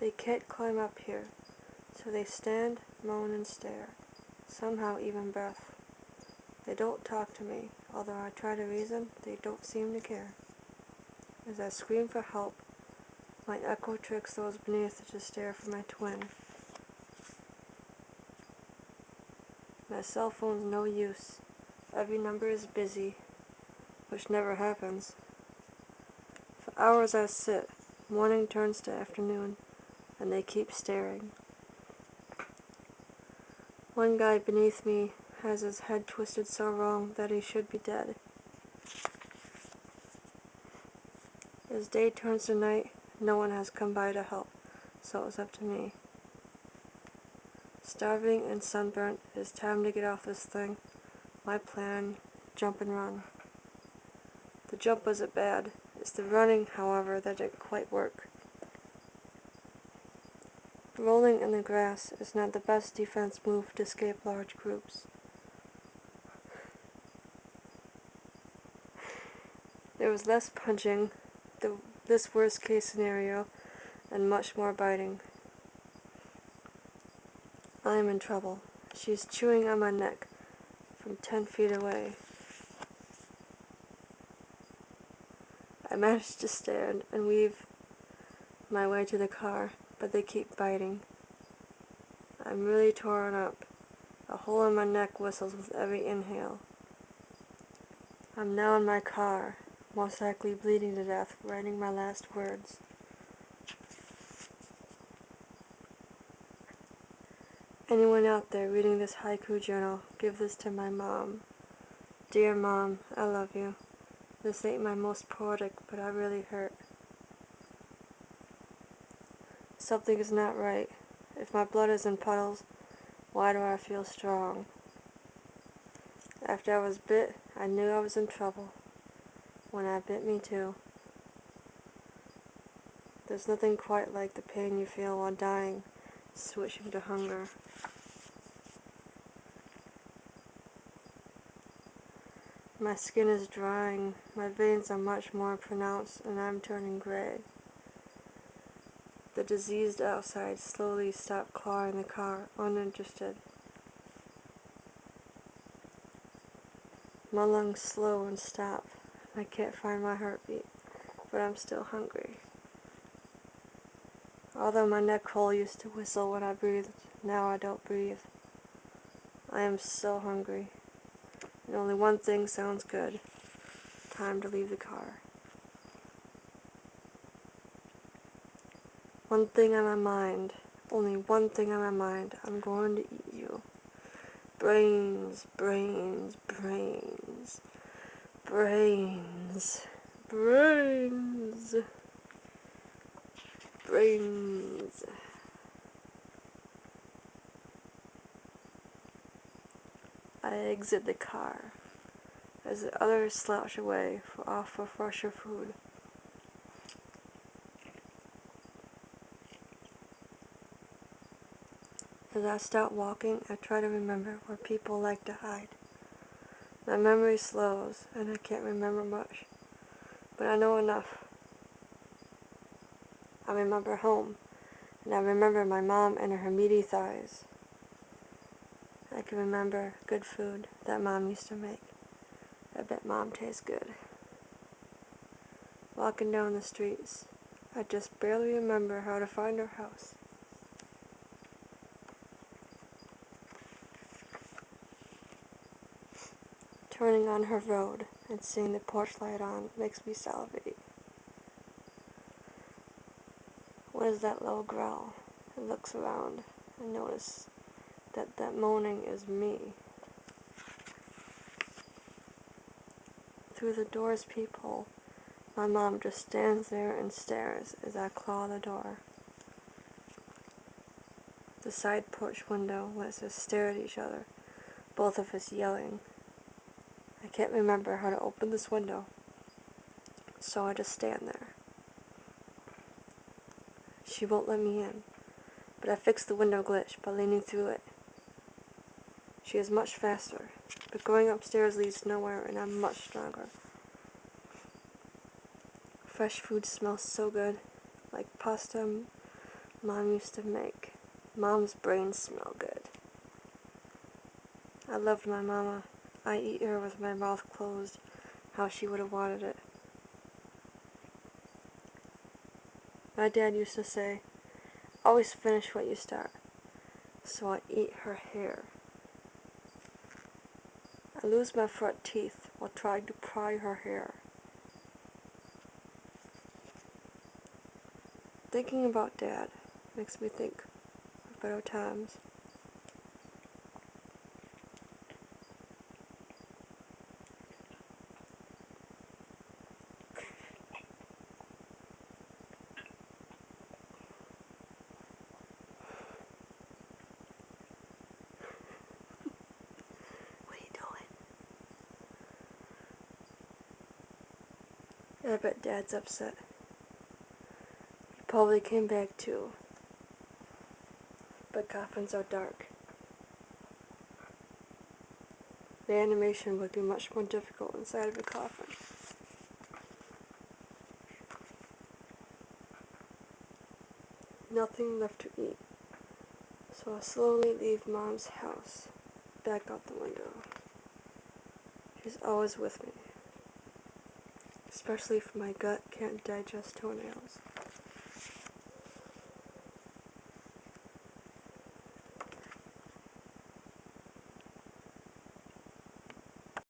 They can't climb up here, so they stand, moan, and stare, somehow even breath. They don't talk to me, although I try to reason, they don't seem to care. As I scream for help, my echo tricks those beneath to stare for my twin. My cell phone's no use. Every number is busy, which never happens. For hours I sit, morning turns to afternoon, and they keep staring. One guy beneath me has his head twisted so wrong that he should be dead. As day turns to night, no one has come by to help, so it's up to me. Starving and sunburnt, it's time to get off this thing. My plan, jump and run. The jump wasn't bad. It's the running, however, that didn't quite work. Rolling in the grass is not the best defense move to escape large groups. There was less punching, this worst case scenario, and much more biting. I am in trouble. She's chewing on my neck from 10 feet away. I manage to stand and weave my way to the car, but they keep biting. I'm really torn up. A hole in my neck whistles with every inhale. I'm now in my car, most likely bleeding to death, writing my last words. Anyone out there reading this haiku journal, give this to my mom. Dear Mom, I love you. This ain't my most poetic, but I really hurt. Something is not right. If my blood is in puddles, why do I feel strong? After I was bit, I knew I was in trouble. When I bit me too. There's nothing quite like the pain you feel while dying, switching to hunger. My skin is drying, my veins are much more pronounced, and I'm turning gray. The diseased outside slowly stopped clawing the car, uninterested. My lungs slow and stop. I can't find my heartbeat, but I'm still hungry. Although my neck hole used to whistle when I breathed, now I don't breathe. I am so hungry, and only one thing sounds good. Time to leave the car. One thing on my mind, only one thing on my mind, I'm going to eat you. Brains, brains, brains, brains, brains, brains. I exit the car as the others slouch away off for fresher food. As I start walking, I try to remember where people like to hide. My memory slows, and I can't remember much, but I know enough. I remember home, and I remember my mom and her meaty thighs. I can remember good food that Mom used to make. I bet Mom tastes good. Walking down the streets, I just barely remember how to find her house. Turning on her road and seeing the porch light on makes me salivate. What is that low growl? I looks around and notice that moaning is me. Through the door's peephole, my mom just stands there and stares as I claw the door. The side porch window lets us stare at each other, both of us yelling. I can't remember how to open this window, so I just stand there. She won't let me in, but I fix the window glitch by leaning through it. She is much faster, but going upstairs leads nowhere, and I'm much stronger. Fresh food smells so good, like pasta Mom used to make. Mom's brains smell good. I loved my mama. I eat her with my mouth closed, how she would have wanted it. My dad used to say, always finish what you start. So I eat her hair. I lose my front teeth while trying to pry her hair. Thinking about Dad makes me think of better times. What are you doing? I bet Dad's upset. He probably came back too. But coffins are dark. The animation would be much more difficult inside of a coffin. Nothing left to eat. So I slowly leave Mom's house, back out the window. She's always with me, especially if my gut can't digest toenails.